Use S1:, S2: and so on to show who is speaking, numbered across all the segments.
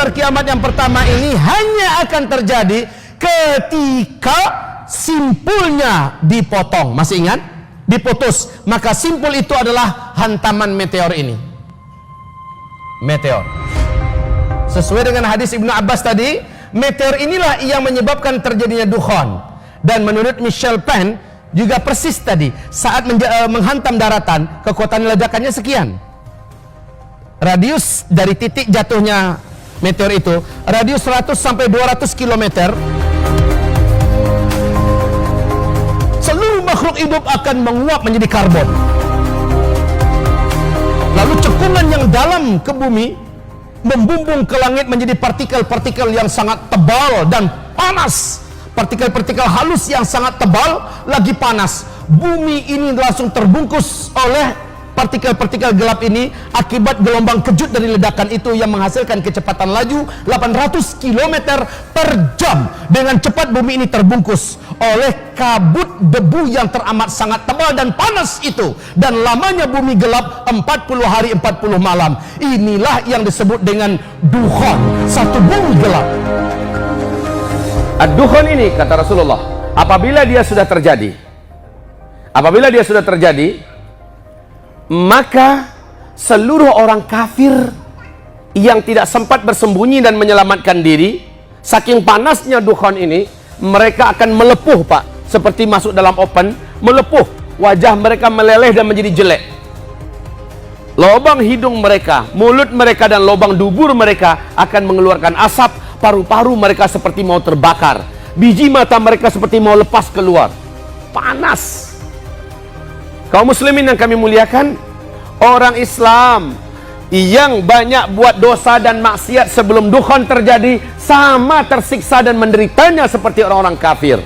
S1: besar kiamat yang pertama ini hanya akan terjadi ketika simpulnya dipotong. Masih ingat? Diputus. Maka simpul itu adalah hantaman meteor ini. Meteor. Sesuai dengan hadis Ibnu Abbas tadi, meteor inilah yang menyebabkan terjadinya dukhan. Dan menurut Michel Penn juga persis tadi, saat menghantam daratan, kekuatan ledakannya sekian. Radius dari titik jatuhnya meteor itu, radius 100 sampai 200 km. Seluruh makhluk hidup akan menguap menjadi karbon. Lalu cekungan yang dalam ke bumi membumbung ke langit menjadi partikel-partikel yang sangat tebal dan panas. Partikel-partikel halus yang sangat tebal lagi panas. Bumi ini langsung terbungkus oleh partikel-partikel gelap ini akibat gelombang kejut dari ledakan itu yang menghasilkan kecepatan laju 800 km per jam. Dengan cepat bumi ini terbungkus oleh kabut debu yang teramat sangat tebal dan panas itu. Dan lamanya bumi gelap 40 hari 40 malam. Inilah yang disebut dengan dukhan, satu bumi gelap. Ad-dukhan ini, kata Rasulullah, apabila dia sudah terjadi, maka seluruh orang kafir yang tidak sempat bersembunyi dan menyelamatkan diri, saking panasnya dukhan ini, mereka akan melepuh, Pak, seperti masuk dalam oven, melepuh, wajah mereka meleleh dan menjadi jelek. Lubang hidung mereka, mulut mereka dan lubang dubur mereka akan mengeluarkan asap. Paru-paru mereka seperti mau terbakar, biji mata mereka seperti mau lepas keluar. Panas. Kaum muslimin yang kami muliakan, orang Islam yang banyak buat dosa dan maksiat sebelum dukhan terjadi sama tersiksa dan menderitanya seperti orang-orang kafir.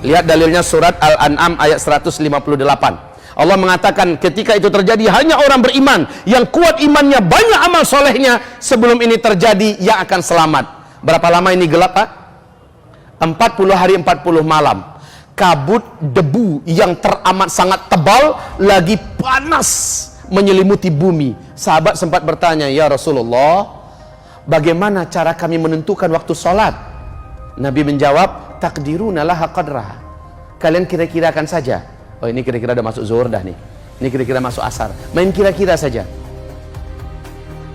S1: Lihat dalilnya surat Al-An'am ayat 158. Allah mengatakan ketika itu terjadi hanya orang beriman yang kuat imannya, banyak amal solehnya sebelum ini terjadi yang akan selamat. Berapa lama ini gelap, Pak? 40 hari 40 malam. Kabut debu yang teramat sangat tebal lagi panas menyelimuti bumi. Sahabat sempat bertanya, ya Rasulullah, bagaimana cara kami menentukan waktu sholat? Nabi menjawab, takdiruna laha qadraha. Kalian kira-kirakan saja. Oh, ini kira-kira udah masuk zuhur dah nih. Ini kira-kira masuk asar. Main kira-kira saja.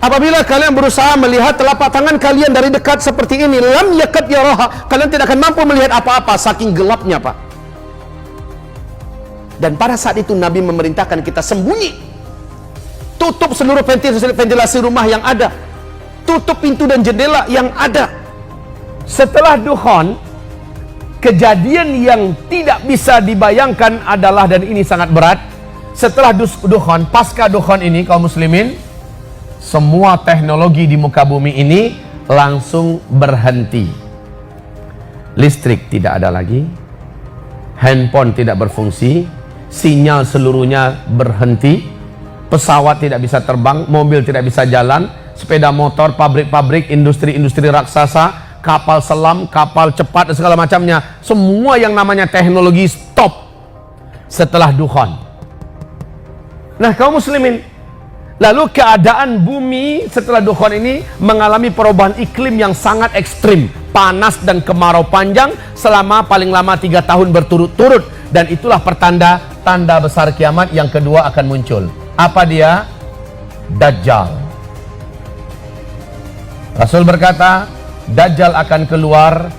S1: Apabila kalian berusaha melihat telapak tangan kalian dari dekat seperti ini, lam yakad yaraha, kalian tidak akan mampu melihat apa-apa saking gelapnya, Pak. Dan pada saat itu Nabi memerintahkan kita sembunyi. Tutup seluruh ventilasi rumah yang ada. Tutup pintu dan jendela yang ada. Setelah dukhan, kejadian yang tidak bisa dibayangkan adalah, dan ini sangat berat, setelah dukhan, pasca dukhan ini, kaum muslimin, semua teknologi di muka bumi ini langsung berhenti. Listrik tidak ada lagi, handphone tidak berfungsi, sinyal seluruhnya berhenti, pesawat tidak bisa terbang, mobil tidak bisa jalan, sepeda motor, pabrik-pabrik, industri-industri raksasa, kapal selam, kapal cepat dan segala macamnya, semua yang namanya teknologi stop setelah dukhan. Nah, kaum muslimin, lalu keadaan bumi setelah dukhan ini mengalami perubahan iklim yang sangat ekstrim, panas dan kemarau panjang selama paling lama 3 tahun berturut-turut, dan itulah pertanda tanda besar kiamat yang kedua akan muncul. Apa dia? Dajjal. Rasul berkata, Dajjal akan keluar.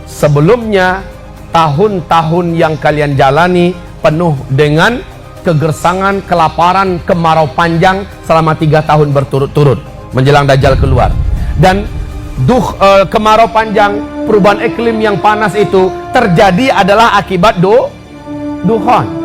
S1: Sebelumnya tahun-tahun yang kalian jalani penuh dengan kegersangan, kelaparan, kemarau panjang selama 3 tahun berturut-turut menjelang Dajjal keluar. Dan kemarau panjang, perubahan iklim yang panas itu terjadi adalah akibat dukhan.